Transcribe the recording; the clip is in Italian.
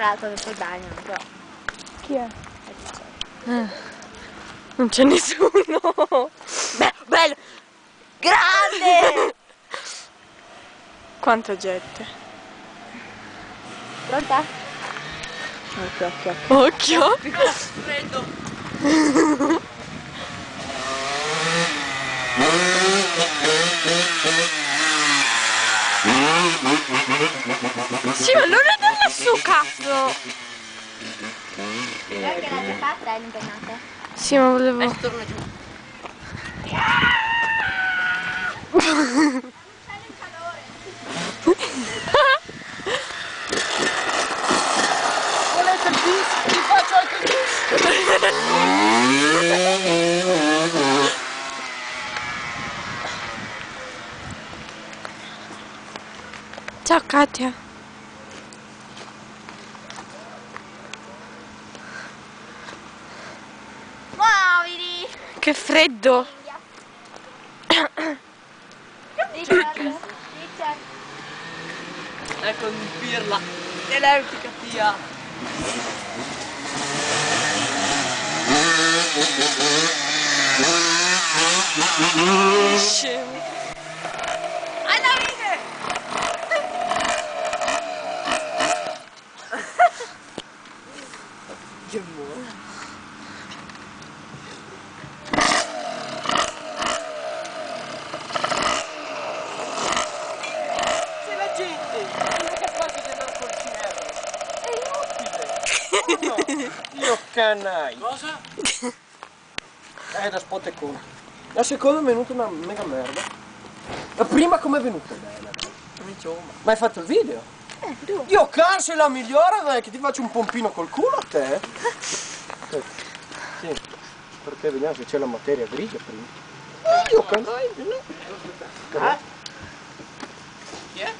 imparato nel bagno, però. Chi è? Non c'è nessuno. Beh, bello! Grande! Quanta gente. Pronta? Occhio. Occhio. Freddo! Sì, ma non è da lassù, cazzo! Perché l'ha già fatta l'impennata? Sì, ma volevo... torna giù. Volete il bis? Vi faccio anche il bis! Ciao, Katia. Muoviti! Che freddo! Richard! Ecco un pirla elettrica tia. Scemo. Che buono. Se la gente non è capace di andare col cinema, è inutile. No, io canai. Cosa? Da spotecone. La seconda è venuta una mega merda. La prima com'è venuta? Bella. Ma hai fatto il video? Dio cazzo, è la migliore, dai, che ti faccio un pompino col culo a te. Sì, perché vediamo se c'è la materia grigia prima. Dio canai, no. Chi è?